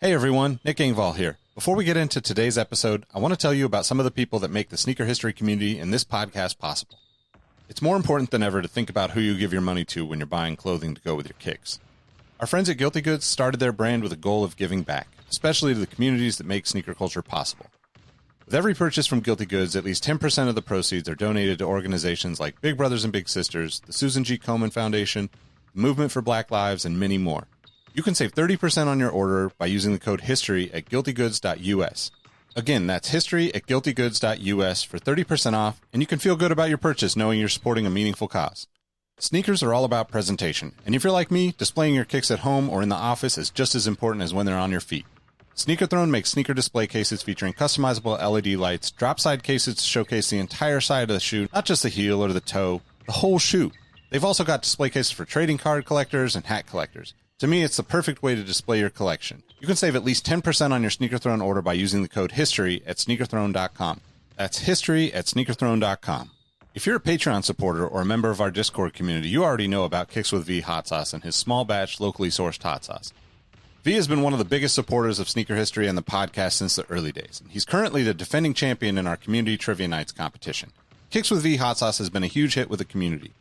Hey everyone, Nick Engvall here. Before we get into today's episode, I want to tell you about some of the people that make the sneaker history community and this podcast possible. It's more important than ever to think about who you give your money to when you're buying clothing to go with your kicks. Our friends at Guilty Goods started their brand with a goal of giving back, especially to the communities that make sneaker culture possible. With every purchase from Guilty Goods, at least 10% of the proceeds are donated to organizations like Big Brothers and Big Sisters, the Susan G. Komen Foundation, the Movement for Black Lives, and many more. You can save 30% on your order by using the code HISTORY at guiltygoods.us. Again, that's history at guiltygoods.us for 30% off, and you can feel good about your purchase knowing you're supporting a meaningful cause. Sneakers are all about presentation, and if you're like me, displaying your kicks at home or in the office is just as important as when they're on your feet. Sneaker Throne makes sneaker display cases featuring customizable LED lights, drop-side cases to showcase the entire side of the shoe, not just the heel or the toe, the whole shoe. They've also got display cases for trading card collectors and hat collectors. To me, it's the perfect way to display your collection. You can save at least 10% on your Sneaker Throne order by using the code HISTORY at sneakerthrone.com. That's history at sneakerthrone.com. If you're a Patreon supporter or a member of our Discord community, you already know about Kicks with V hot sauce and his small batch, locally sourced hot sauce. V has been one of the biggest supporters of sneaker history and the podcast since the early days. He's currently the defending champion in our community trivia nights competition. Kicks with V hot sauce has been a huge hit with the community.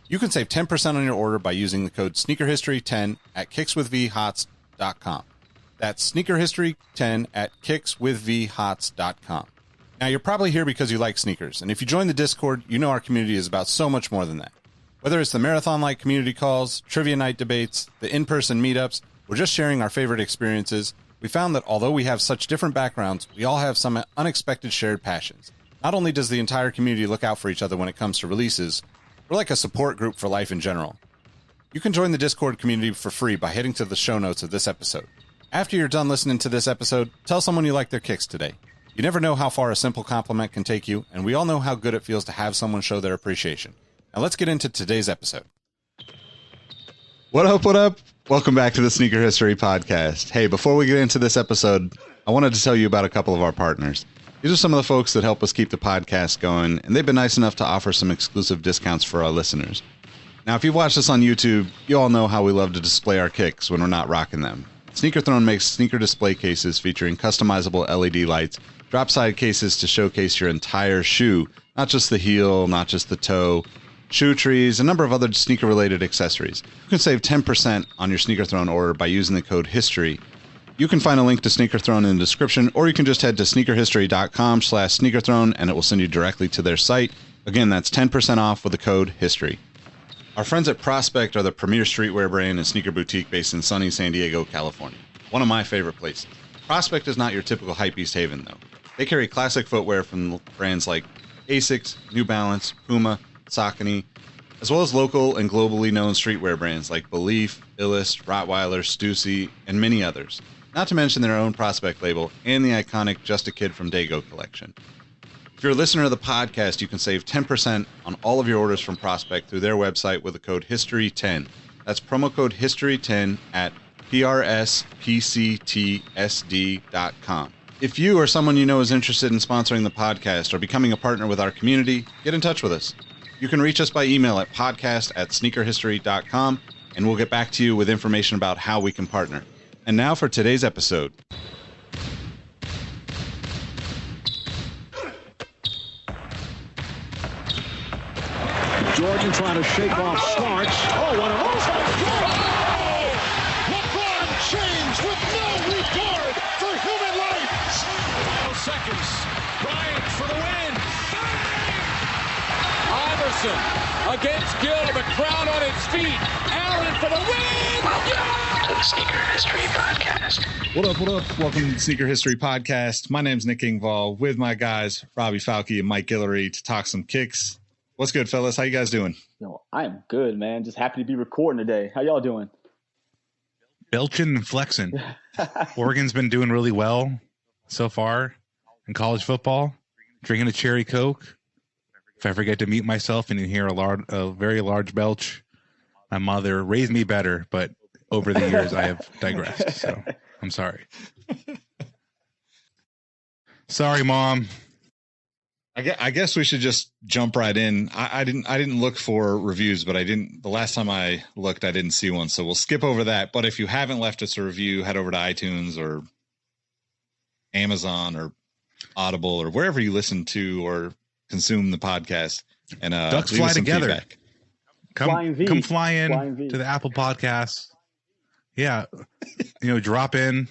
You can save 10% on your order by using the code SneakerHistory10 at kickswithvhots.com. That's SneakerHistory10 at kickswithvhots.com. Now, you're probably here because you like sneakers, and if you join the Discord, you know our community is about so much more than that. Whether it's the marathon-like community calls, trivia night debates, the in-person meetups, or just sharing our favorite experiences, we found that although we have such different backgrounds, we all have some unexpected shared passions. Not only does the entire community look out for each other when it comes to releases, we're like a support group for life in general. You can join the Discord community for free by heading to the show notes of this episode. After you're done listening to this episode, tell someone you like their kicks today. You never know how far a simple compliment can take you, and we all know how good it feels to have someone show their appreciation. Now let's get into today's episode. What up, what up? Welcome back to the Sneaker History Podcast. Hey, before we get into this episode, I wanted to tell you about a couple of our partners. These are some of the folks that help us keep the podcast going, and they've been nice enough to offer some exclusive discounts for our listeners. Now, if you've watched us on YouTube, you all know how we love to display our kicks when we're not rocking them. Sneaker Throne makes sneaker display cases featuring customizable LED lights, drop-side cases to showcase your entire shoe, not just the heel, not just the toe, shoe trees, a number of other sneaker-related accessories. You can save 10% on your Sneaker Throne order by using the code HISTORY. You can find a link to Sneaker Throne in the description, or you can just head to sneakerhistory.com/sneakerthrone and it will send you directly to their site. Again, that's 10% off with the code HISTORY. Our friends at Prospect are the premier streetwear brand and sneaker boutique based in sunny San Diego, California. One of my favorite places. Prospect is not your typical hypebeast haven, though. They carry classic footwear from brands like Asics, New Balance, Puma, Saucony, as well as local and globally known streetwear brands like Belief, Illust, Rottweiler, Stussy, and many others. Not to mention their own Prospect label and the iconic Just a Kid from Dago collection. If you're a listener of the podcast, you can save 10% on all of your orders from Prospect through their website with the code HISTORY10. That's promo code HISTORY10 at PRSPCTSD.com. If you or someone you know is interested in sponsoring the podcast or becoming a partner with our community, get in touch with us. You can reach us by email at podcast@sneakerhistory.com, and we'll get back to you with information about how we can partner. And now for today's episode. Jordan trying to shake off Starks. Oh, what a move! LeBron James with no regard for human life. 12 seconds. Bryant for the win. Iverson against Gill, the crowd on its feet. Allen for the win. Welcome to the Sneaker History Podcast. What up, what up? Welcome to the Sneaker History Podcast. My name's Nick Engvall with my guys, Robbie Falchi and Mike Guillory, to talk some kicks. What's good, fellas? How you guys doing? Yo, I am good, man. Just happy to be recording today. How y'all doing? Belching and flexing. Oregon's been doing really well so far in college football. Drinking a cherry Coke. If I forget to mute myself and you hear a very large belch, my mother raised me better, but over the years I have digressed. So I'm sorry. Sorry, Mom. I guess we should just jump right in. I didn't look for reviews, but the last time I looked, I didn't see one. So we'll skip over that. But if you haven't left us a review, head over to iTunes or Amazon or Audible or wherever you listen to or consume the podcast. And ducks fly together. Feedback. Come fly in to the Apple Podcasts. Yeah. Drop your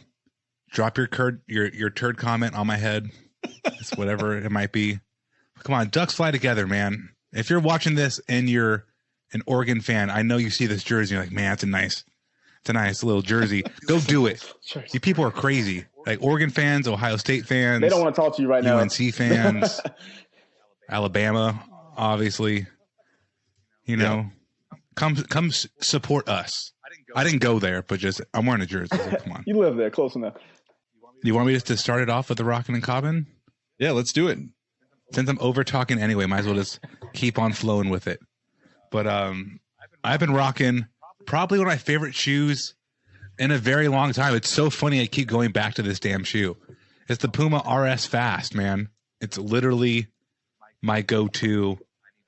turd comment on my head. It's whatever it might be. Come on, ducks fly together, man. If you're watching this and you're an Oregon fan, I know you see this jersey. You're like, man, it's a nice little jersey. Go do it. You people are crazy. Like Oregon fans, Ohio State fans. They don't want to talk to you right now. UNC fans, Alabama, obviously. Come support us. I didn't go there, but just I'm wearing a jersey. So come on. You live there, close enough. Do you want me to start it off with the Rockin' and Coppin? Yeah, let's do it. Since I'm over talking anyway, might as well just keep on flowing with it. But I've been rocking probably one of my favorite shoes in a very long time. It's so funny I keep going back to this damn shoe. It's the Puma RS Fast, man. It's literally my go-to.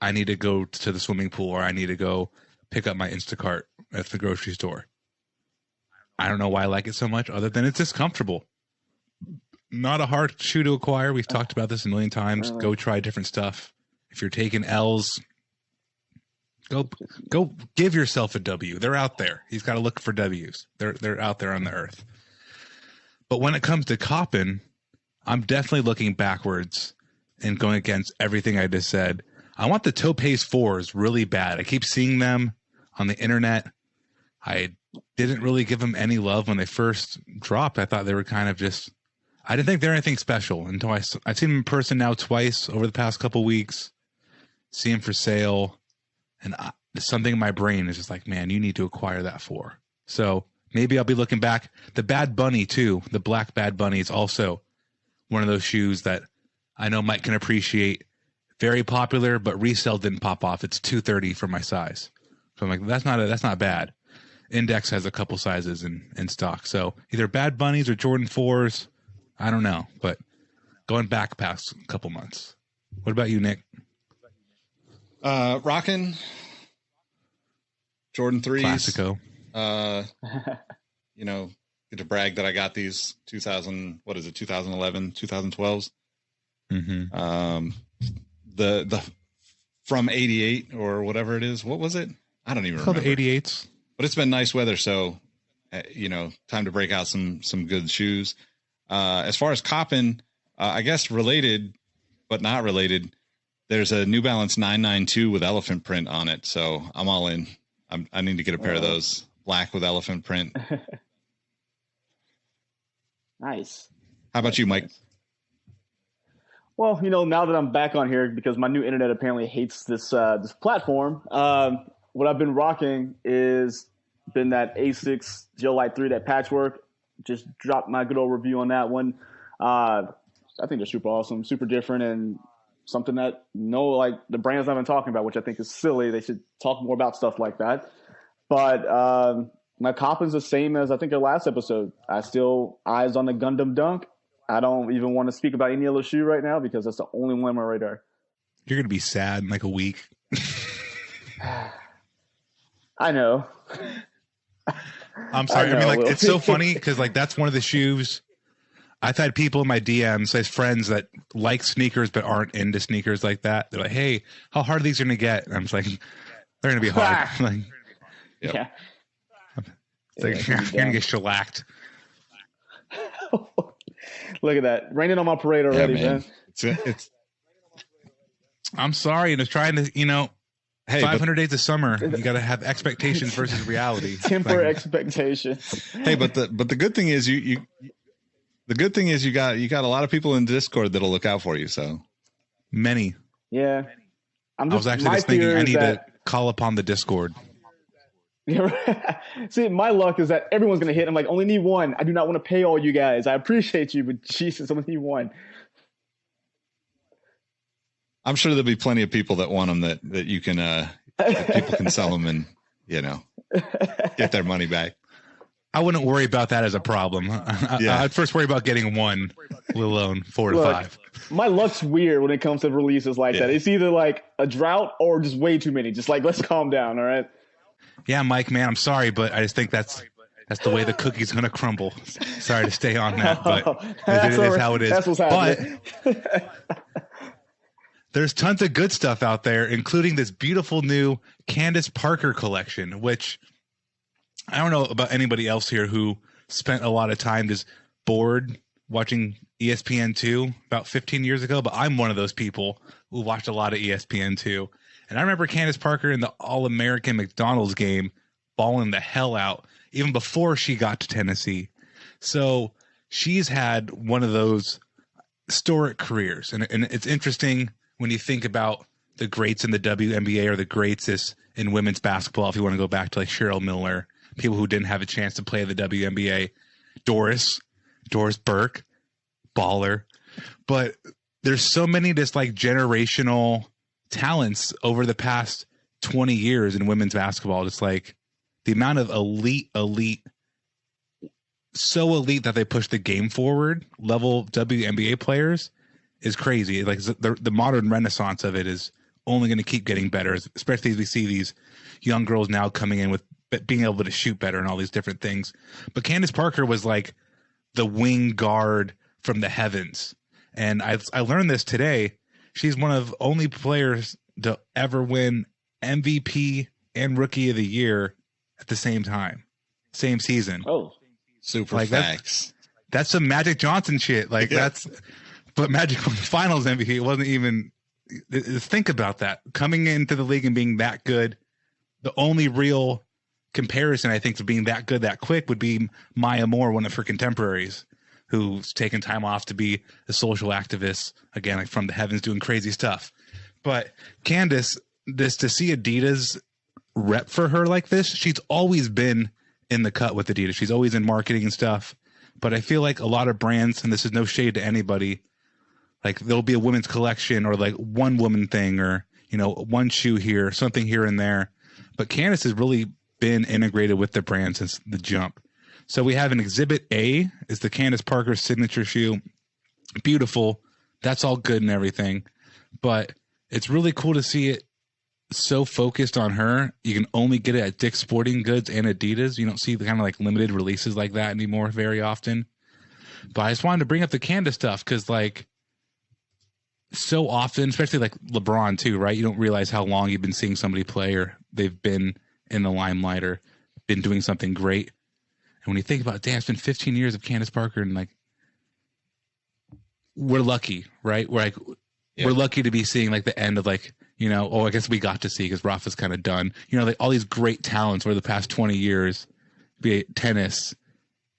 I need to go to the swimming pool or I need to go pick up my Instacart at the grocery store. I don't know why I like it so much other than it's just comfortable. Not a hard shoe to acquire. We've talked about this a million times. Go try different stuff. If you're taking L's, go give yourself a W. They're out there. He's got to look for W's. They're out there on the earth. But when it comes to Coppin, I'm definitely looking backwards and going against everything I just said. I want the Topaz 4s really bad. I keep seeing them on the internet. I didn't really give them any love when they first dropped. I thought they were kind of just, I didn't think they're anything special until I've seen them in person now twice over the past couple weeks, see them for sale. And something in my brain is just like, man, you need to acquire that 4. So maybe I'll be looking back. The Bad Bunny too. The black Bad Bunny is also one of those shoes that I know Mike can appreciate. Very popular, but resale didn't pop off. It's $230 for my size. So I'm like, that's not bad. Index has a couple sizes in stock. So either Bad Bunnies or Jordan 4s. I don't know, but going back past a couple months. What about you, Nick? Rockin' Jordan 3s. Classico. Get to brag that I got these 2011, 2012s. Mm-hmm. The from 88 or whatever it is. What was it? I don't even remember. The 88s. But it's been nice weather, so time to break out some good shoes. As far as Coppin, I guess related but not related. There's a New Balance 992 with elephant print on it, so I'm all in. I need to get a pair of those, black with elephant print. Nice. How about you, Mike? Well, now that I'm back on here because my new internet apparently hates this platform, what I've been rocking is been that A6 Gel Light 3, that patchwork. Just dropped my good old review on that one. I think they're super awesome, super different, and something that the brands I've been talking about, which I think is silly. They should talk more about stuff like that. But my Coppin's the same as I think our last episode. I still eyes on the Gundam Dunk. I don't even want to speak about any other shoe right now because that's the only one on my radar. You're going to be sad in like a week. I know. I'm sorry. I mean, it's so funny because that's one of the shoes. I've had people in my DMs, as friends that like sneakers but aren't into sneakers like that. They're like, "Hey, how hard are these going to get?" And I'm just like, "They're going to be hard." Yeah. It's like you're going to get shellacked. Look at that. Raining on my parade already, man. It's I'm sorry. And it's trying to, hey, 500 days of summer. You got to have expectations versus reality. Temper expectations. Hey, but the good thing is you got a lot of people in Discord that'll look out for you. So many. Yeah. I was actually just thinking I need to call upon the Discord. See, my luck is that everyone's going to hit. I'm like, only need one. I do not want to pay all you guys. I appreciate you, but Jesus, only need one. I'm sure there'll be plenty of people that want them that you can, that people can sell them and, get their money back. I wouldn't worry about that as a problem. I'd first worry about getting one, let alone 4 to 5. My luck's weird when it comes to releases like that. It's either like a drought or just way too many. Just like, let's calm down, all right? Yeah, Mike, man, I'm sorry, but I just think that's the way the cookie's going to crumble. Sorry to stay on that, but it is how it is. That's what's happening. But there's tons of good stuff out there, including this beautiful new Candace Parker collection, which I don't know about anybody else here who spent a lot of time just bored watching ESPN2 about 15 years ago, but I'm one of those people who watched a lot of ESPN2. And I remember Candace Parker in the All-American McDonald's game balling the hell out, even before she got to Tennessee. So she's had one of those historic careers. And it's interesting when you think about the greats in the WNBA or the greats in women's basketball, if you want to go back to like Cheryl Miller, people who didn't have a chance to play the WNBA, Doris Burke, baller. But there's so many just like generational talents over the past 20 years in women's basketball. Just like the amount of elite, so elite that they push the game forward level WNBA players is crazy. Like the modern renaissance of it is only going to keep getting better, especially as we see these young girls now coming in with being able to shoot better and all these different things. But Candace Parker was like the wing guard from the heavens. And I learned this today. She's one of only players to ever win MVP and Rookie of the Year at the same time, same season. Oh, super like facts. That's some Magic Johnson shit. Like but Magic won the Finals MVP. It wasn't even. Think about that. Coming into the league and being that good, the only real comparison I think to being that good that quick would be Maya Moore, one of her contemporaries, who's taken time off to be a social activist, again, like from the heavens doing crazy stuff. But Candace, to see Adidas rep for her like this, she's always been in the cut with Adidas. She's always in marketing and stuff. But I feel like a lot of brands, and this is no shade to anybody, like there'll be a women's collection or like one woman thing or, you know, one shoe here, something here and there. But Candace has really been integrated with the brand since the jump. So we have an Exhibit A is the Candace Parker signature shoe. Beautiful. That's all good and everything. But it's really cool to see it so focused on her. You can only get it at Dick's Sporting Goods and Adidas. You don't see the kind of like limited releases like that anymore very often. But I just wanted to bring up the Candace stuff because like so often, especially like LeBron too, right? You don't realize how long you've been seeing somebody play or they've been in the limelight or been doing something great. And when you think about it, damn, it's been 15 years of Candace Parker and like, we're lucky, right? We're lucky to be seeing like the end of like, you know, I guess we got to see because Rafa's kind of done, you know, like all these great talents over the past 20 years, be it tennis,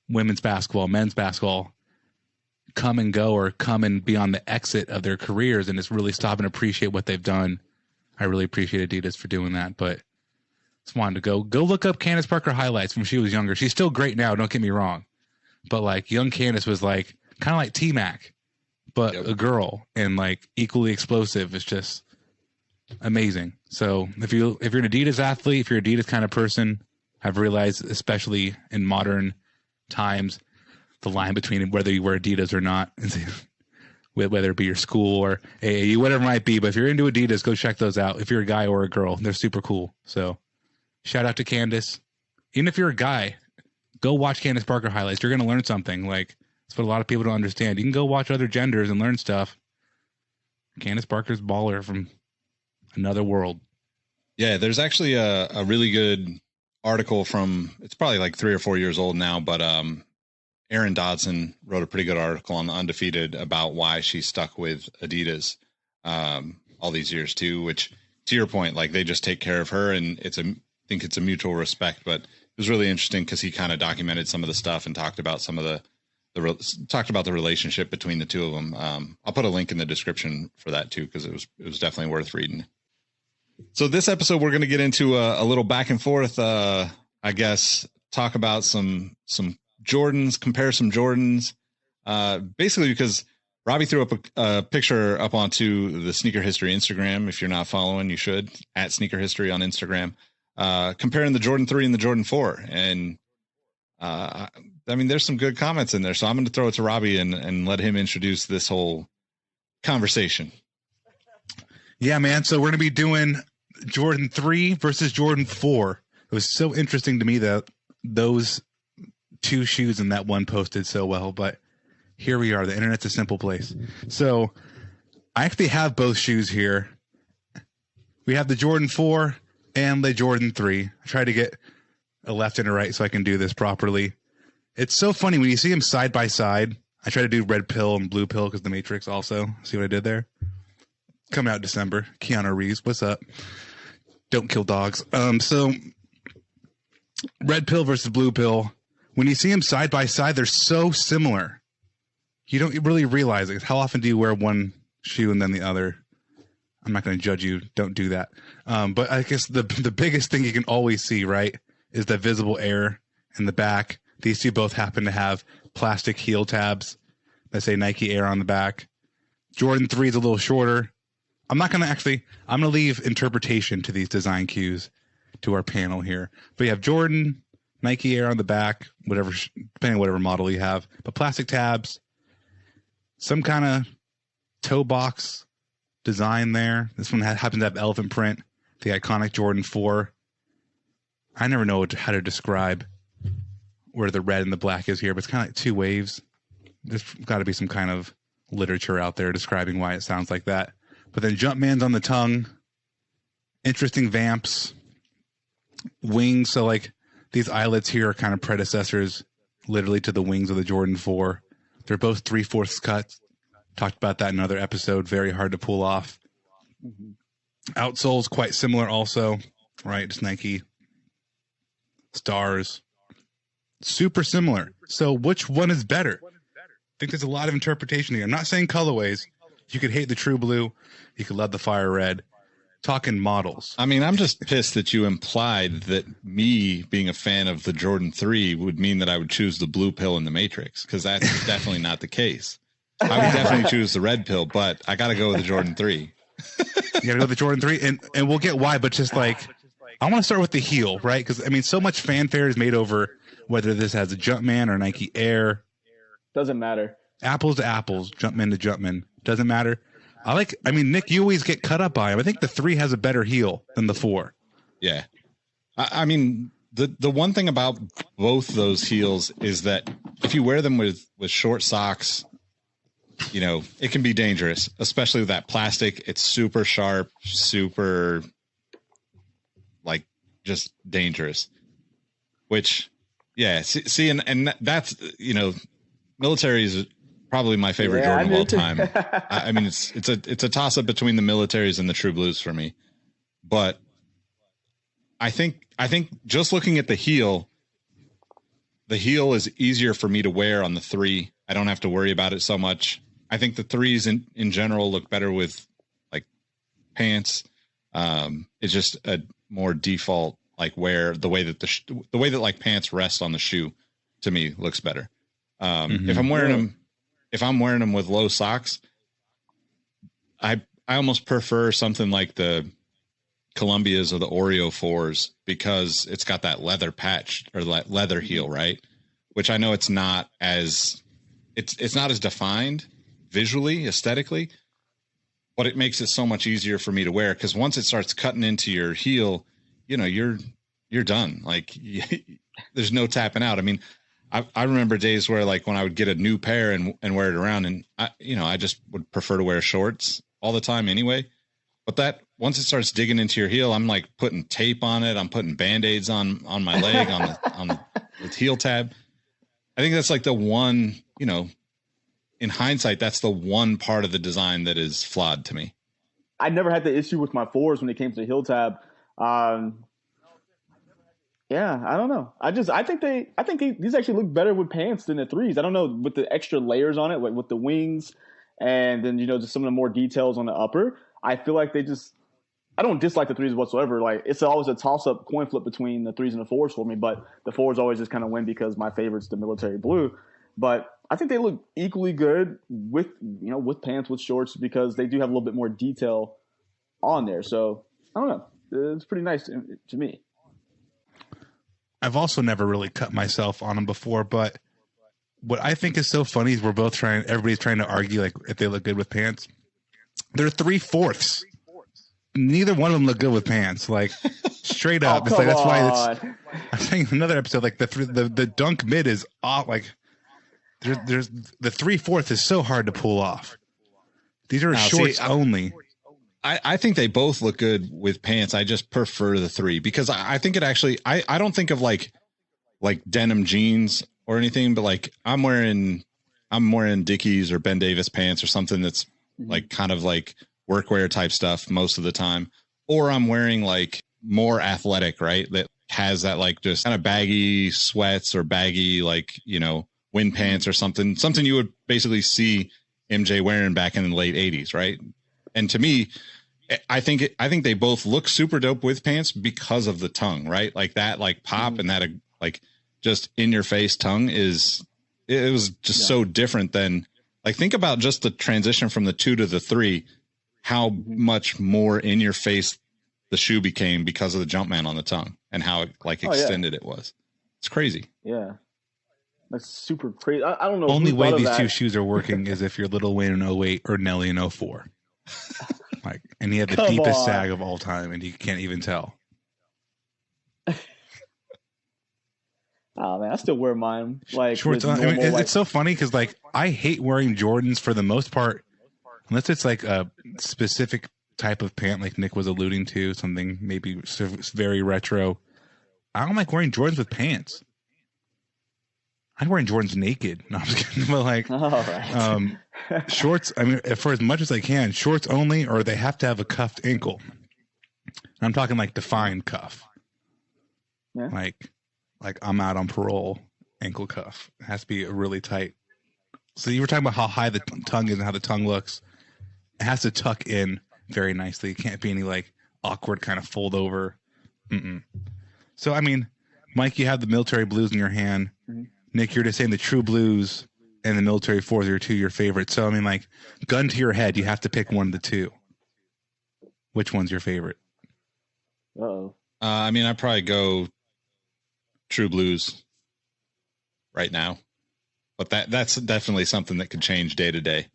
women's basketball, men's basketball, come and go or come and be on the exit of their careers and just really stop and appreciate what they've done. I really appreciate Adidas for doing that, but just wanted to go look up Candace Parker highlights from when she was younger. She's still great now, don't get me wrong. But like young Candace was like kind of like T-Mac, but a girl and like equally explosive. It's just amazing. So if you're an Adidas athlete, if you're an Adidas kind of person, I've realized, especially in modern times, the line between whether you wear Adidas or not, whether it be your school or AAU, whatever it might be. But if you're into Adidas, go check those out. If you're a guy or a girl, they're super cool. So shout out to Candace. Even if you're a guy, go watch Candace Parker highlights. You're going to learn something. Like, that's what a lot of people don't understand. You can go watch other genders and learn stuff. Candace Parker's baller from another world. Yeah, there's actually a really good article from, it's probably like 3 or 4 years old now, but Aaron Dodson wrote a pretty good article on the Undefeated about why she stuck with Adidas all these years too, which to your point, like they just take care of her and I think it's a mutual respect, but it was really interesting because he kind of documented some of the stuff and talked about some of the relationship between the two of them. I'll put a link in the description for that too, because it was definitely worth reading. So this episode, we're going to get into a little back and forth, I guess, talk about some Jordans, compare some Jordans, basically because Robbie threw up a picture up onto the Sneaker History Instagram. If you're not following, you should, at Sneaker History on Instagram, comparing the Jordan 3 and the Jordan 4. And I mean, there's some good comments in there, so I'm going to throw it to Robbie and let him introduce this whole conversation. Yeah, man. So we're going to be doing Jordan 3 versus Jordan 4. It was so interesting to me that those two shoes and that one posted so well, but here we are. The internet's a simple place. So I actually have both shoes here. We have the Jordan 4 and the Jordan 3. I tried to get a left and a right so I can do this properly. It's so funny when you see them side by side. I try to do red pill and blue pill because the Matrix also. See what I did there? Coming out December. Keanu Reeves, what's up? Don't kill dogs. So red pill versus blue pill. When you see them side by side, they're so similar. You don't really realize it. How often do you wear one shoe and then the other? I'm not going to judge you. Don't do that. But I guess the biggest thing you can always see, right, is the visible air in the back. These two both happen to have plastic heel tabs that say Nike Air on the back. Jordan 3 is a little shorter. I'm going to leave interpretation to these design cues to our panel here. But you have Jordan, Nike Air on the back, whatever, depending on whatever model you have. But plastic tabs, some kind of toe box design there. This one happens to have elephant print, the iconic Jordan 4. I never know how to describe where the red and the black is here, but it's kind of like two waves. There's got to be some kind of literature out there describing why it sounds like that. But then Jumpman's on the tongue. Interesting vamps. Wings. So like these eyelets here are kind of predecessors literally to the wings of the Jordan 4. They're both 3/4 cuts. Talked about that in another episode. Very hard to pull off. Outsole's quite similar also. Right? Just Nike stars. Super similar. So which one is better? I think there's a lot of interpretation here. I'm not saying colorways. You could hate the true blue. You could love the fire red. Talking models. I mean, I'm just pissed that you implied that me being a fan of the Jordan 3 would mean that I would choose the blue pill in the Matrix, because that's definitely not the case. I would definitely choose the red pill, but I got to go with the Jordan 3. You got to go with the Jordan 3, and we'll get why, but just like, I want to start with the heel, right? Because, I mean, so much fanfare is made over whether this has a Jumpman or Nike Air. Doesn't matter. Apples to apples, Jumpman to Jumpman. Doesn't matter. Nick, you always get cut up by him. I think the 3 has a better heel than the 4. Yeah. I mean, the one thing about both those heels is that if you wear them with short socks, you know, it can be dangerous, especially with that plastic. It's super sharp, super, like, just dangerous. Which, yeah, see, and that's, you know, military is probably my favorite Jordan of all time. I mean, it's a toss up between the militaries and the true blues for me. But I think just looking at the heel is easier for me to wear on the 3. I don't have to worry about it so much. I think the 3s in general look better with like pants. It's just a more default like wear. The way that like pants rest on the shoe to me looks better. If I'm wearing them with low socks, I almost prefer something like the Columbias or the Oreo 4s, because it's got that leather patch or that leather heel, right? Which I know it's not as defined visually, aesthetically, but it makes it so much easier for me to wear, because once it starts cutting into your heel, you know, you're done. Like there's no tapping out. I mean, I remember days where, like, when I would get a new pair and wear it around, and I just would prefer to wear shorts all the time anyway. But that once it starts digging into your heel, I'm like putting tape on it. I'm putting Band-Aids on my leg on the heel tab. I think that's like the one, you know, in hindsight, that's the one part of the design that is flawed to me. I never had the issue with my 4s when it came to the heel tab. Yeah, I don't know. I think these actually look better with pants than the 3s. I don't know, with the extra layers on it, like with the wings, and then, you know, just some of the more details on the upper. I feel like I don't dislike the 3s whatsoever. Like, it's always a toss-up coin flip between the 3s and the 4s for me, but the 4s always just kind of win because my favorite's the military blue. But I think they look equally good with pants, with shorts, because they do have a little bit more detail on there. So I don't know. It's pretty nice to me. I've also never really cut myself on them before, but what I think is so funny is everybody's trying to argue like if they look good with pants. They're 3/4. Neither one of them look good with pants. Like straight up, it's like that's why I'm saying another episode. Like the dunk mid is off. Like there's the 3/4 is so hard to pull off. These are shorts only. I think they both look good with pants. I just prefer the 3 because I think it actually. I don't think of like denim jeans or anything, but like I'm wearing Dickies or Ben Davis pants or something that's like kind of like workwear type stuff most of the time, or I'm wearing like more athletic, right? That has that like just kind of baggy sweats or baggy like wind pants or something you would basically see MJ wearing back in the late 80s, right? And to me, I think they both look super dope with pants because of the tongue, right? Like that like pop and that like just in your face tongue it was just so different than like think about just the transition from the 2 to the 3, how much more in your face the shoe became because of the Jumpman on the tongue and how like extended it was. It's crazy. Yeah. That's super crazy. I don't know. Only way these two shoes are working is if you're Lil Wayne in 08 or Nelly in 04. Like, and he had the deepest sag of all time, and you can't even tell. Oh man, I still wear mine. Like shorts. It's so funny because like I hate wearing Jordans for the most part, unless it's like a specific type of pant, like Nick was alluding to, something maybe very retro. I don't like wearing Jordans with pants. I'm wearing Jordans naked. No, I'm just kidding. But like, shorts. I mean, for as much as I can, shorts only, or they have to have a cuffed ankle. I'm talking like defined cuff. Yeah. Like I'm out on parole ankle cuff. It has to be really tight. So you were talking about how high the tongue is and how the tongue looks. It has to tuck in very nicely. It can't be any like awkward kind of fold over. So I mean, Mike, you have the military blues in your hand. Mm-hmm. Nick, you're just saying the true blues and the military 4s are 2 your favorites. So I mean, like, gun to your head, you have to pick one of the 2. Which one's your favorite? I mean, I'd probably go True Blues right now, but that's definitely something that could change day to day.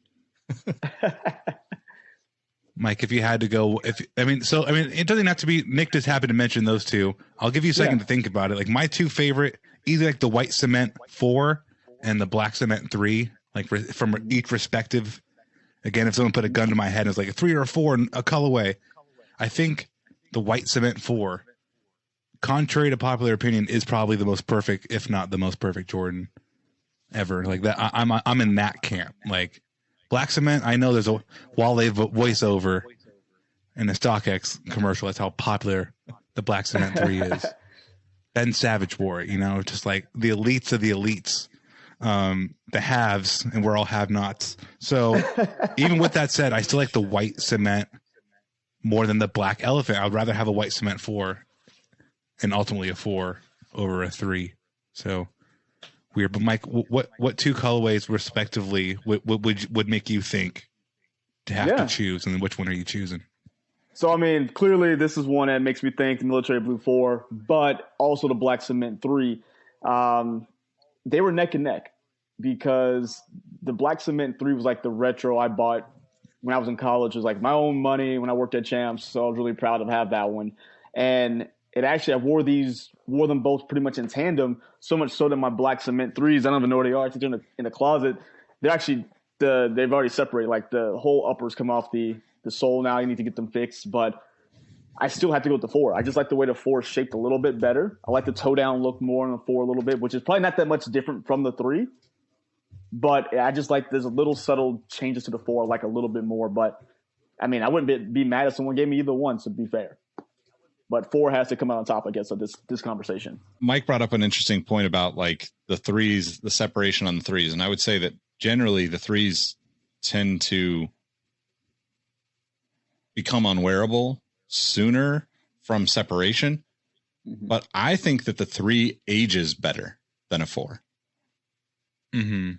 Mike, if you had to go, it doesn't have to be. Nick just happened to mention those 2. I'll give you a second to think about it. Like my 2 favorite, either like the white cement 4 and the black cement 3, like from each respective. Again, if someone put a gun to my head and it's like a 3 or a 4 and a colorway, I think the white cement 4, contrary to popular opinion, is probably the most perfect, if not the most perfect Jordan ever. Like that, I'm in that camp. Like black cement, I know there's a Wale voiceover in the StockX commercial. That's how popular the black cement 3 is. Ben Savage wore it, just like the elites of the elites, the haves, and we're all have-nots. So even with that said, I still like the white cement more than the black elephant. I would rather have a white cement 4 and ultimately a 4 over a 3. So weird. But Mike, what 2 colorways respectively would make you think to have to choose, and then which one are you choosing? So, I mean, clearly this is one that makes me think the military blue 4, but also the black cement 3. They were neck and neck because the black cement 3 was like the retro I bought when I was in college. It was like my own money when I worked at Champs, so I was really proud to have that one. And it actually, I wore them both pretty much in tandem, so much so that my black cement 3s, I don't even know where they are. I think they're in the closet. They're actually, they've already separated. Like the whole uppers come off the sole now. You need to get them fixed, but I still have to go with the 4. I just like the way the 4 is shaped a little bit better. I like the toe down look more on the 4 a little bit, which is probably not that much different from the 3. But I just like there's a little subtle changes to the 4, like a little bit more. But I mean, I wouldn't be mad if someone gave me either one, to be fair. But 4 has to come out on top, I guess, of this conversation. Mike brought up an interesting point about like the 3s, the separation on the 3s. And I would say that generally the 3s tend to become unwearable sooner from separation. Mm-hmm. But I think that the 3 ages better than a 4. Mm-hmm.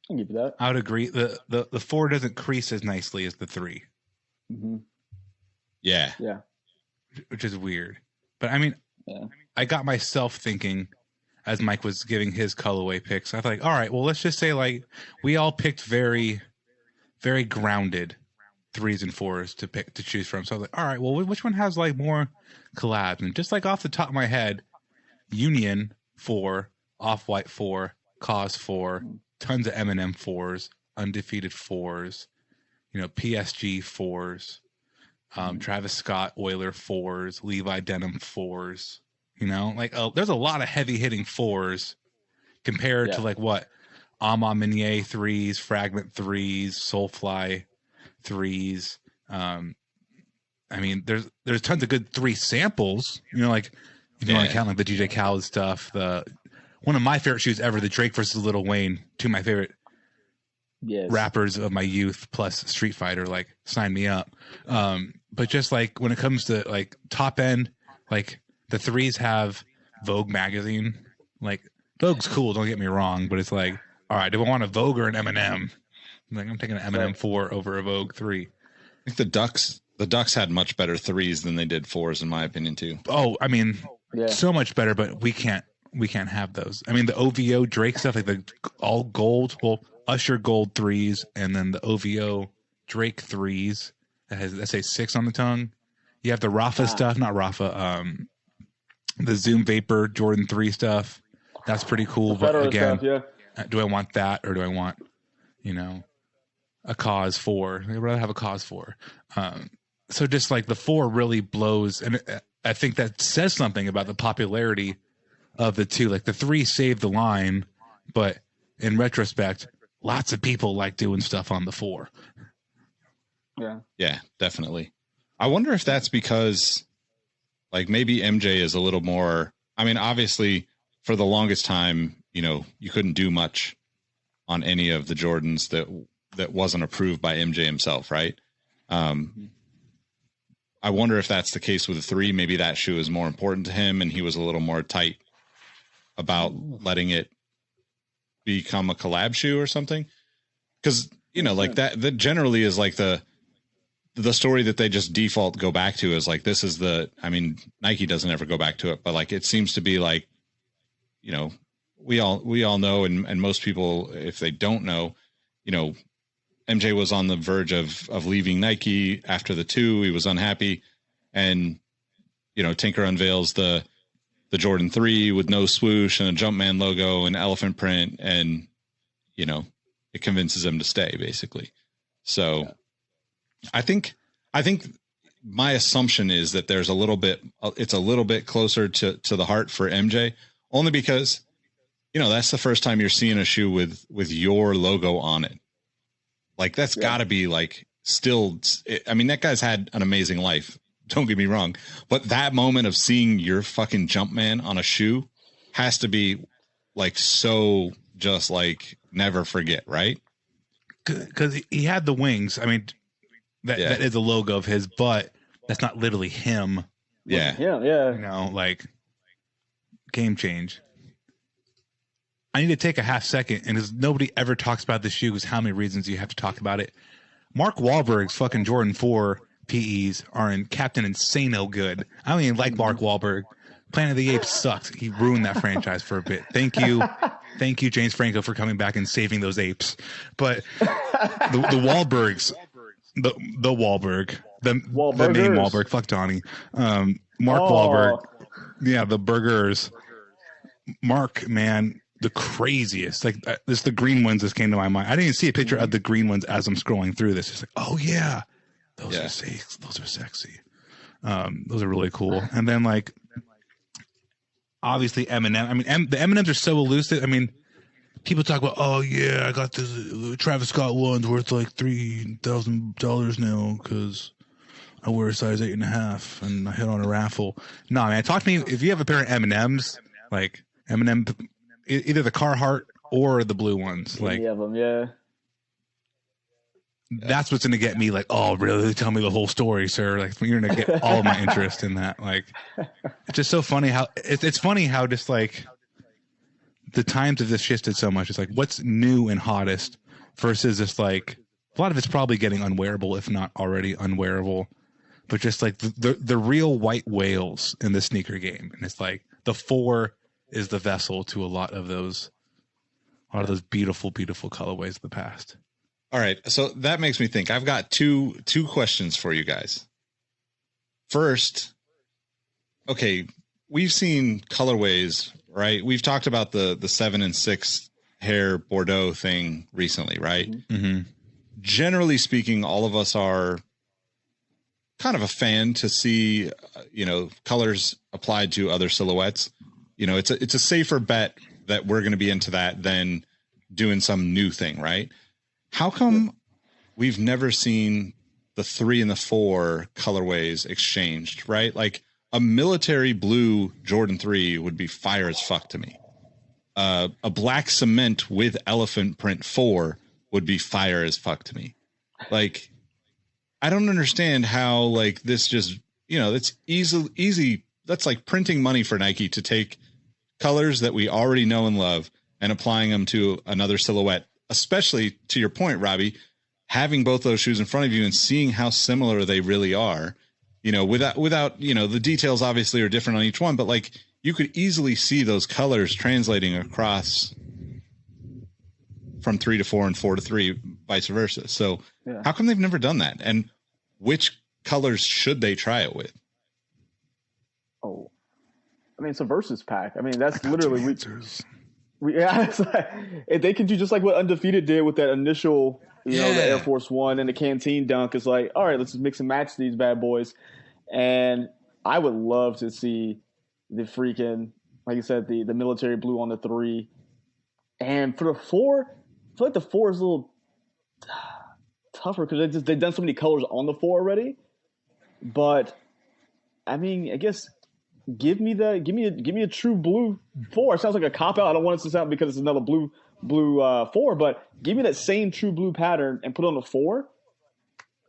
I'll give you that. I would agree. The 4 doesn't crease as nicely as the 3. Mm-hmm. Yeah. Yeah. Which is weird. But I mean, I got myself thinking as Mike was giving his colorway picks. I was like, all right, well, let's just say like we all picked very, very grounded 3s and 4s to choose from. So I was like, all right, well, which one has like more collabs? And just like off the top of my head, Union 4, Off-White 4, Cause 4, tons of Eminem 4s, Undefeated 4s, PSG 4s, Travis Scott Oiler 4s, Levi Denim 4s. There's a lot of heavy hitting 4s compared to like what Ama Minier 3s, Fragment 3s, Soulfly 3s. There's tons of good 3 samples. If you want to count like the DJ Khaled stuff, one of my favorite shoes ever, the Drake versus Lil Wayne, 2 of my favorite rappers of my youth, plus Street Fighter, like sign me up. But just like when it comes to like top end, like the 3s have Vogue magazine. Like Vogue's cool, don't get me wrong, but it's like, all right, do I want a Vogue or an M&M? I'm taking an M&M 4 over a Vogue 3. I think the Ducks had much better 3s than they did 4s, in my opinion, too. Oh, I mean, so much better, but we can't have those. I mean, the OVO Drake stuff, like the all gold, Usher gold 3s, and then the OVO Drake 3s that has, let's say, 6 on the tongue. You have the Rafa stuff, not Rafa, the Zoom Vapor Jordan 3 stuff. That's pretty cool. But again, stuff, do I want that or do I want, a Cause 4? I'd rather have a Cause 4. So just like the 4 really blows. And I think that says something about the popularity of the 2. Like the 3 saved the line, but in retrospect, lots of people like doing stuff on the 4. Yeah, definitely. I wonder if that's because like maybe MJ is a little more, I mean, obviously for the longest time, you couldn't do much on any of the Jordans that wasn't approved by MJ himself. Right. I wonder if that's the case with the 3. Maybe that shoe is more important to him and he was a little more tight about letting it become a collab shoe or something. Cause like that generally is like the story that they just default go back to is like, this is Nike doesn't ever go back to it, but like, it seems to be like, we all know. And most people, if they don't know, MJ was on the verge of leaving Nike after the 2. He was unhappy. And, Tinker unveils the Jordan 3 with no swoosh and a Jumpman logo and elephant print. And, it convinces him to stay basically. So I think my assumption is that there's it's a little bit closer to the heart for MJ, only because, that's the first time you're seeing a shoe with your logo on it. Like that's gotta be like still, that guy's had an amazing life. Don't get me wrong, but that moment of seeing your fucking Jumpman on a shoe has to be like, so just like never forget. Right. Cause he had the wings. I mean, that is a logo of his, but that's not literally him. Yeah. Like game change. I need to take a half second, and as nobody ever talks about the shoes, how many reasons you have to talk about it. Mark Wahlberg's fucking Jordan 4 PEs are in Captain Insano good. I don't even like Mark Wahlberg. Planet of the Apes sucks. He ruined that franchise for a bit. Thank you, James Franco, for coming back and saving those apes. But the Wahlbergs, the Wahlberg, the main Wahlberg, fuck Donnie, Mark Wahlberg, the burgers, Mark, man. The craziest, like this, the green ones just came to my mind. I didn't even see a picture of the green ones as I'm scrolling through this. It's like, oh yeah, those are sexy. Those are sexy. Those are really cool. And then like, obviously Eminem. I mean, the M&Ms are so elusive. I mean, people talk about, oh yeah, I got this Travis Scott one's worth like $3,000 now because I wear a size 8.5 and I hit on a raffle. No, man, talk to me if you have a pair of M&Ms, like Eminem. Either the Carhartt or the blue ones. Like, any of them, that's what's going to get me like, oh, really? Tell me the whole story, sir. Like, you're going to get all of my interest in that. Like, it's just so funny how it's funny how just like the times have just shifted so much. It's like, what's new and hottest versus just like, a lot of it's probably getting unwearable, if not already unwearable. but just like the real white whales in the sneaker game. And it's like the 4 is the vessel to a lot of those beautiful, beautiful colorways of the past. All right. So that makes me think. I've got two questions for you guys. First, okay, we've seen colorways, right? We've talked about the 7 and 6 hair Bordeaux thing recently, right? Mm-hmm. Generally speaking, all of us are kind of a fan to see, colors applied to other silhouettes. It's a safer bet that we're going to be into that than doing some new thing, right? How come we've never seen the 3 and the 4 colorways exchanged, right? Like a military blue Jordan 3 would be fire as fuck to me. A black cement with elephant print 4 would be fire as fuck to me. Like, I don't understand how, like, this just, it's easy. That's like printing money for Nike to take colors that we already know and love and applying them to another silhouette, especially to your point, Robbie, having both those shoes in front of you and seeing how similar they really are, without, the details obviously are different on each one, but like you could easily see those colors translating across from 3 to 4 and 4 to 3, vice versa. So how come they've never done that? And which colors should they try it with? Oh, I mean, it's a versus pack. I mean, that's literally it's like, if they can do just like what Undefeated did with that initial, the Air Force One and the Canteen dunk. It's like, all right, let's just mix and match these bad boys. And I would love to see the freaking, like you said, the military blue on the 3. And for the 4, I feel like the 4 is a little tougher because they've done so many colors on the 4 already. But I mean, I guess give me a true blue 4. It sounds like a cop out. I don't want it to sound because it's another blue 4, but give me that same true blue pattern and put it on the 4.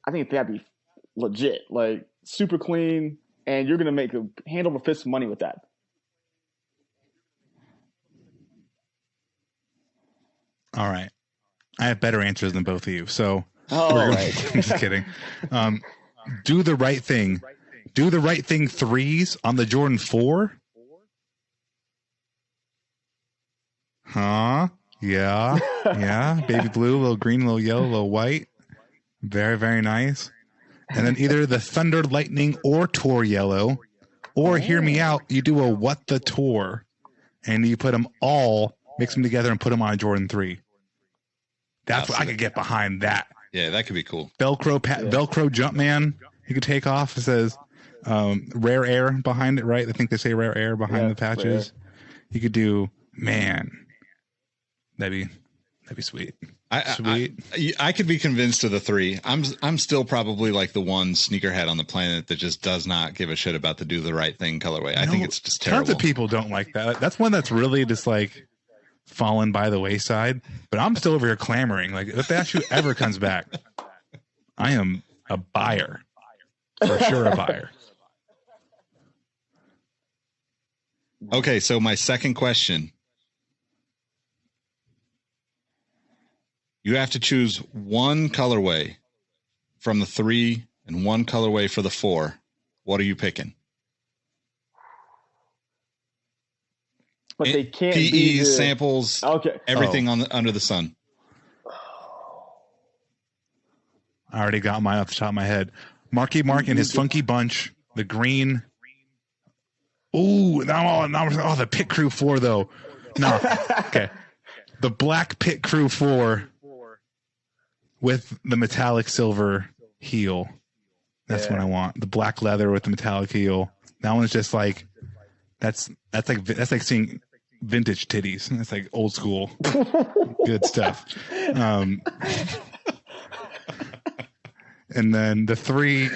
I think that'd be legit, like super clean, and you're gonna make a hand over fist money with that. All right, I have better answers than both of you, so right. I'm just kidding. Do the right thing. Do the right thing 3s on the Jordan 4. Huh? Yeah. Baby blue, a little green, a little yellow, a little white. Very, very nice. And then either the Thunder Lightning or Tour yellow, or hear me out, you do a What the Tour, and you put them all, mix them together and put them on a Jordan 3. That's what I could get behind that. Yeah, that could be cool. Velcro Jumpman you could take off. It says Rare Air behind it, right? I think they say Rare Air behind the patches. Rare. You could do, man, that'd be sweet. I could be convinced of the 3. I'm still probably like the one sneakerhead on the planet that just does not give a shit about the do the right thing colorway. I think it's just terrible. Tons of people don't like that. That's one that's really just like fallen by the wayside. But I'm still over here clamoring. Like if that shoe ever comes back, I am a buyer. For sure a buyer. Okay, so my second question. You have to choose one colorway from the 3 and one colorway for the 4. What are you picking? But they can't PEs, be samples, everything under the sun. I already got mine off the top of my head. Marky Mark and his funky bunch, the green. Ooh, the Pit Crew 4 though. No, okay. The black Pit Crew 4 with the metallic silver heel. That's what I want. The black leather with the metallic heel. That one's just like that's like seeing vintage titties. That's like old school good stuff. And then the 3,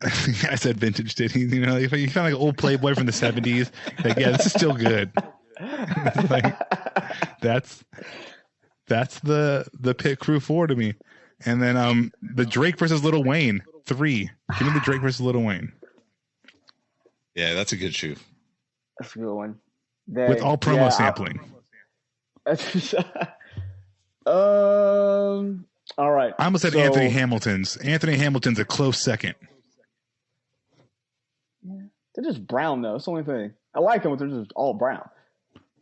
I said vintage titties. You know, if you found like an old Playboy from the 70s, like yeah, this is still good. Like, that's the Pit Crew 4 to me. And then the Drake versus Lil Wayne 3. Give me the Drake versus Lil Wayne. Yeah, that's a good shoe. That's a good one. With all promo sampling. All right. I almost said Anthony Hamilton's. Anthony Hamilton's a close second. They're just brown though. It's the only thing. I like them, but they're just all brown.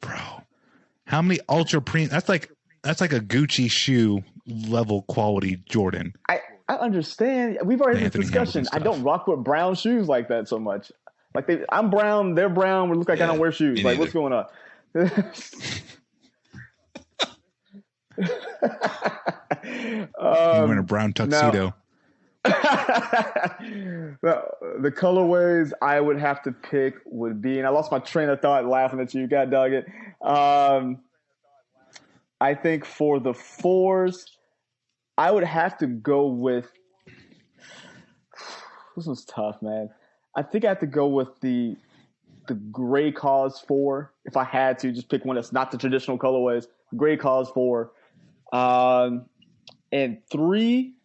Bro, how many ultra premium? That's like a Gucci shoe level quality Jordan. I understand. We've already had this Anthony discussion. Hamilton I stuff. don't rock with brown shoes like that so much. Like I'm brown, they're brown. We look like I don't wear shoes. me Like, neither. what's going on? I'm wearing a brown tuxedo. The colorways I would have to pick would be, and I lost my train of thought laughing at you. God dog it. I think for the 4s, I would have to go with. This one's tough, man. I think I have to go with the gray cause 4. If I had to just pick one that's not the traditional colorways, gray cause 4. And 3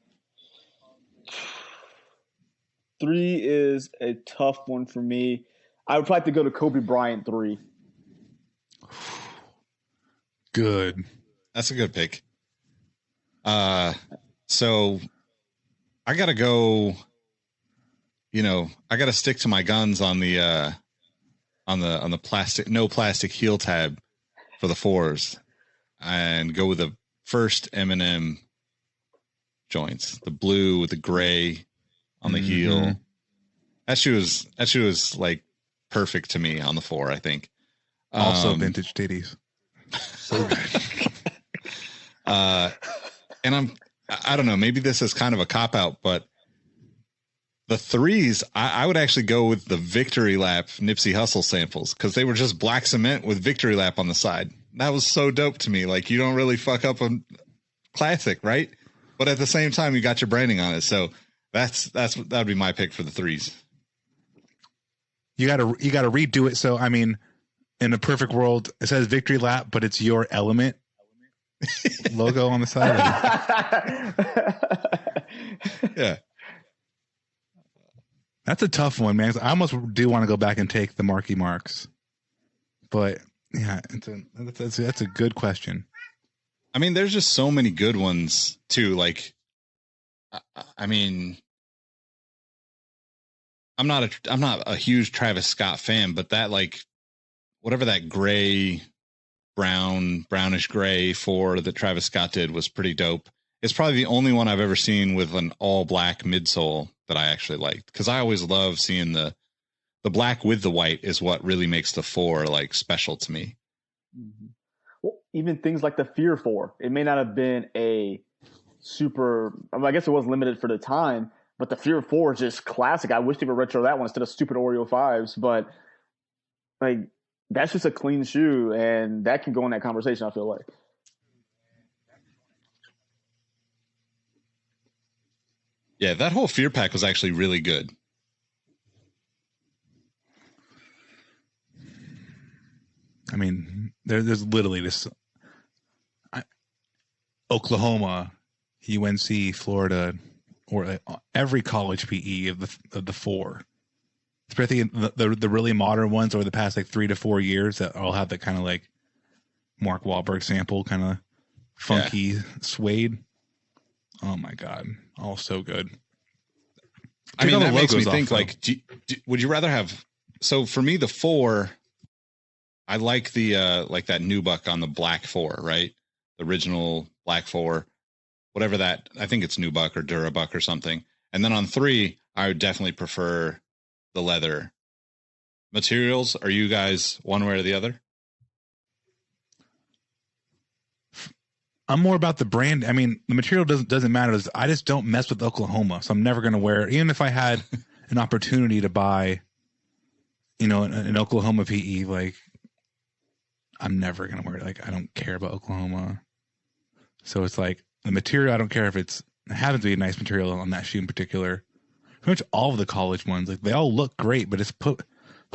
is a tough one for me. I would probably have to go to Kobe Bryant 3. Good. That's a good pick. So I gotta go. I gotta stick to my guns on the plastic, no plastic heel tab for the 4s, and go with the first M&M joints, the blue with the gray on the heel. That shoe is like perfect to me on the 4, I think. Also vintage titties. So good. And I don't know, maybe this is kind of a cop out, but the 3s, I would actually go with the Victory Lap Nipsey Hussle samples, because they were just black cement with Victory Lap on the side. That was so dope to me. Like, you don't really fuck up a classic, right? But at the same time, you got your branding on it. So that would be my pick for the 3s. You gotta redo it. So I mean, in a perfect world, it says Victory Lap, but it's your Element logo on the side. Yeah. That's a tough one, man. I almost do want to go back and take the Marky Marks, but yeah, that's a good question. I mean, there's just so many good ones too. Like, I mean, I'm not a huge Travis Scott fan, but that, like, whatever that brownish gray 4 that Travis Scott did was pretty dope. It's probably the only one I've ever seen with an all black midsole that I actually liked, because I always love seeing the black with the white is what really makes the 4 like special to me. Mm-hmm. Well, even things like the Fear 4, it may not have been a super, I guess it was limited for the time, but the Fear 4 is just classic. I wish they would retro that one instead of stupid Oreo 5s, but like, that's just a clean shoe, and that can go in that conversation, I feel like. Yeah, that whole Fear pack was actually really good. I mean, there's literally this Oklahoma, UNC, Florida, or every college PE of the 4. Especially the really modern ones over the past like 3 to 4 years that all have that kind of like Mark Wahlberg sample, kind of funky suede. Oh my God. All so good. I mean, that makes me think, like, would you rather have, so for me, the 4, I like the, like that nubuck on the black 4, right? The original black 4, whatever that, I think it's nubuck or durabuck or something. And then on 3, I would definitely prefer the leather materials. Are you guys one way or the other? I'm more about the brand. I mean, the material doesn't matter. I just don't mess with Oklahoma, so I'm never going to wear it. Even if I had an opportunity to buy, an Oklahoma PE, like, I'm never going to wear it. Like, I don't care about Oklahoma. So it's like the material. I don't care if it happens to be a nice material on that shoe in particular. Pretty much all of the college ones, like, they all look great, but it's put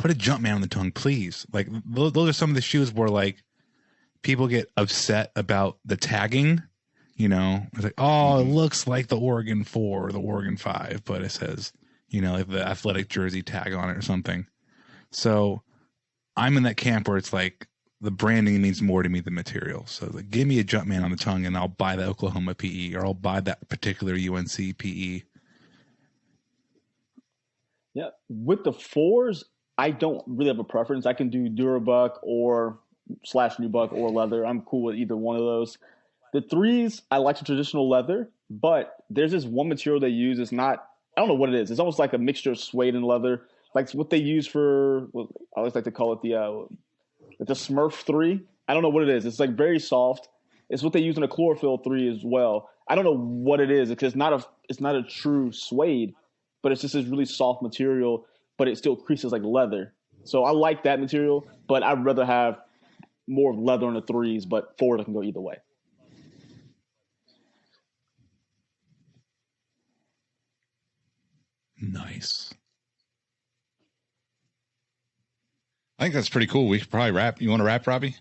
a Jumpman on the tongue, please. Like, those are some of the shoes where, like, people get upset about the tagging, it's like, oh, it looks like the Oregon 4 or the Oregon 5, but it says, like the athletic jersey tag on it or something. So I'm in that camp where it's like the branding means more to me than material. So like, give me a Jumpman on the tongue and I'll buy the Oklahoma PE, or I'll buy that particular UNC PE. Yeah. With the 4s, I don't really have a preference. I can do Durabuck or /Nubuck or leather. I'm cool with either one of those. The 3s, I like the traditional leather, but there's this one material they use. It's not, I don't know what it is. It's almost like a mixture of suede and leather. Like what they use for, I always like to call it the Smurf 3. I don't know what it is. It's like very soft. It's what they use in a chlorophyll 3 as well. I don't know what it is. It's not a true suede, but it's just this really soft material, but it still creases like leather. So I like that material, but I'd rather have more of leather on the 3s, but 4s I can go either way. Nice. I think that's pretty cool. We could probably wrap. You want to wrap, Robbie?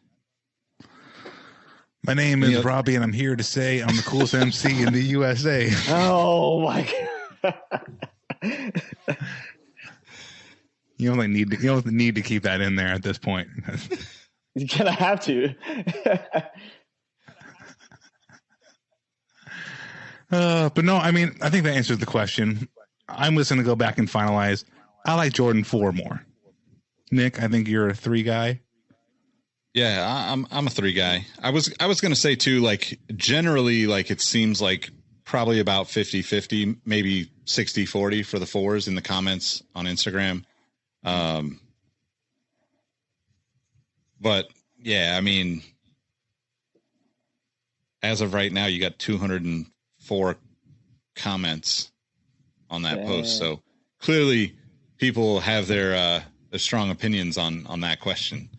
My name is Robbie, and I'm here to say I'm the coolest MC in the USA. Oh my God. You don't need to keep that in there at this point. You're gonna have to. But no, I mean, I think that answers the question. I'm just going to go back and finalize. I like Jordan 4 more. Nick, I think you're a 3 guy. Yeah, I'm a 3 guy. I was going to say too, like generally, like it seems like probably about 50-50, maybe 60-40 for the 4s in the comments on Instagram. But yeah, I mean, as of right now, you got 204 comments on that post. So clearly people have their strong opinions on that question,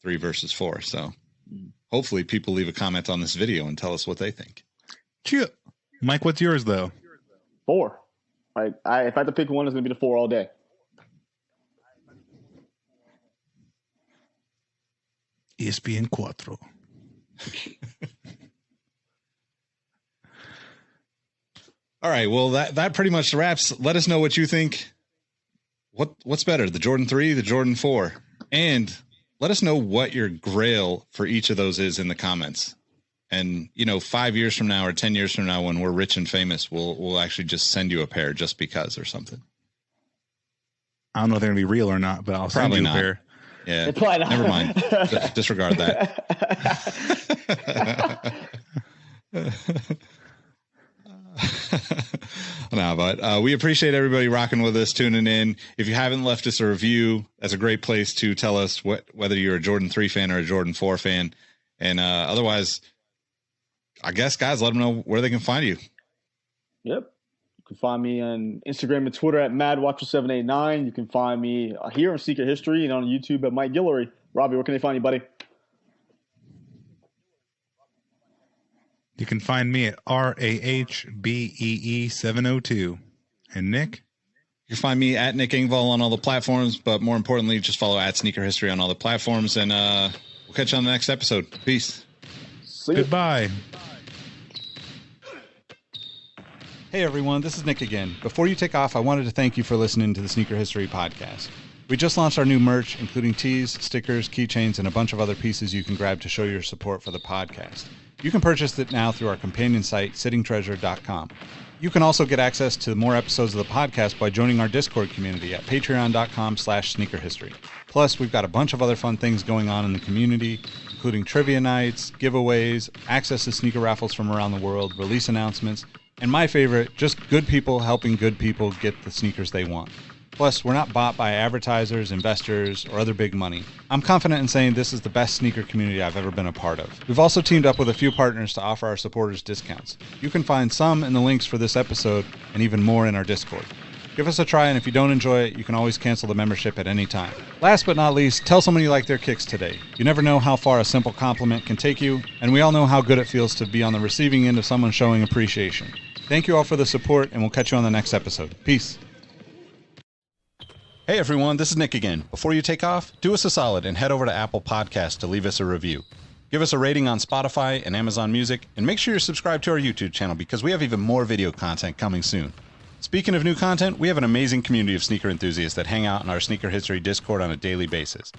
3 versus 4. So hopefully people leave a comment on this video and tell us what they think. Chip. Mike, what's yours though? 4. Like if I had to pick one, it's going to be the 4 all day. ESPN Cuatro. All right. Well, that pretty much wraps. Let us know what you think. What's better, the Jordan 3, the Jordan 4? And let us know what your grail for each of those is in the comments. And, 5 years from now or 10 years from now, when we're rich and famous, we'll actually just send you a pair just because or something. I don't know if they're going to be real or not, but I'll send you a pair. Yeah, never mind. Disregard that. No, but we appreciate everybody rocking with us, tuning in. If you haven't left us a review, that's a great place to tell us whether you're a Jordan 3 fan or a Jordan 4 fan. And otherwise, I guess, guys, let them know where they can find you. Yep. You can find me on Instagram and Twitter at MadWatcher789. You can find me here on Sneaker History and on YouTube at Mike Guillory. Robbie, where can they find you, buddy? You can find me at RAHBEE702. And Nick? You can find me at Nick Engvall on all the platforms, but more importantly, just follow at Sneaker History on all the platforms. And we'll catch you on the next episode. Peace. See you. Goodbye. Hey everyone, this is Nick again. Before you take off, I wanted to thank you for listening to the Sneaker History Podcast. We just launched our new merch, including tees, stickers, keychains, and a bunch of other pieces you can grab to show your support for the podcast. You can purchase it now through our companion site, sittingtreasure.com. You can also get access to more episodes of the podcast by joining our Discord community at patreon.com/sneakerhistory. Plus, we've got a bunch of other fun things going on in the community, including trivia nights, giveaways, access to sneaker raffles from around the world, release announcements, and my favorite, just good people helping good people get the sneakers they want. Plus, we're not bought by advertisers, investors, or other big money. I'm confident in saying this is the best sneaker community I've ever been a part of. We've also teamed up with a few partners to offer our supporters discounts. You can find some in the links for this episode and even more in our Discord. Give us a try, and if you don't enjoy it, you can always cancel the membership at any time. Last but not least, tell someone you like their kicks today. You never know how far a simple compliment can take you, and we all know how good it feels to be on the receiving end of someone showing appreciation. Thank you all for the support, and we'll catch you on the next episode. Peace. Hey everyone, this is Nick again. Before you take off, do us a solid and head over to Apple Podcasts to leave us a review. Give us a rating on Spotify and Amazon Music, and make sure you're subscribed to our YouTube channel because we have even more video content coming soon. Speaking of new content, we have an amazing community of sneaker enthusiasts that hang out in our Sneaker History Discord on a daily basis.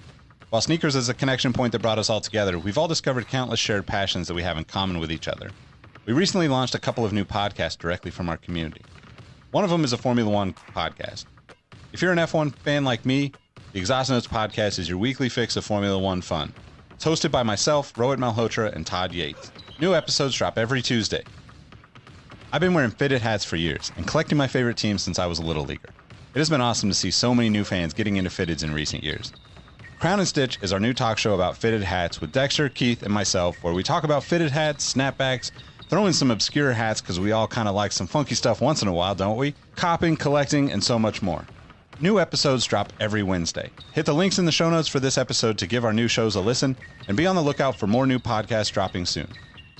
While sneakers is a connection point that brought us all together, we've all discovered countless shared passions that we have in common with each other. We recently launched a couple of new podcasts directly from our community. One of them is a Formula One podcast. If you're an F1 fan like me, The Exhaust Notes podcast is your weekly fix of Formula One fun. It's hosted by myself, Rohit Malhotra, and Todd Yates. New episodes drop every Tuesday. I've been wearing fitted hats for years and collecting my favorite teams since I was a little leaguer. It has been awesome to see so many new fans getting into fitteds in recent years. Crown and Stitch is our new talk show about fitted hats with Dexter, Keith, and myself, where we talk about fitted hats, snapbacks, throw in some obscure hats because we all kind of like some funky stuff once in a while, don't we? Copping, collecting, and so much more. New episodes drop every Wednesday. Hit the links in the show notes for this episode to give our new shows a listen, and be on the lookout for more new podcasts dropping soon.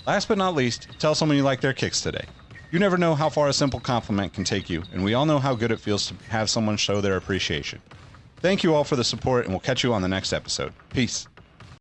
Last but not least, tell someone you like their kicks today. You never know how far a simple compliment can take you, and we all know how good it feels to have someone show their appreciation. Thank you all for the support, and we'll catch you on the next episode. Peace.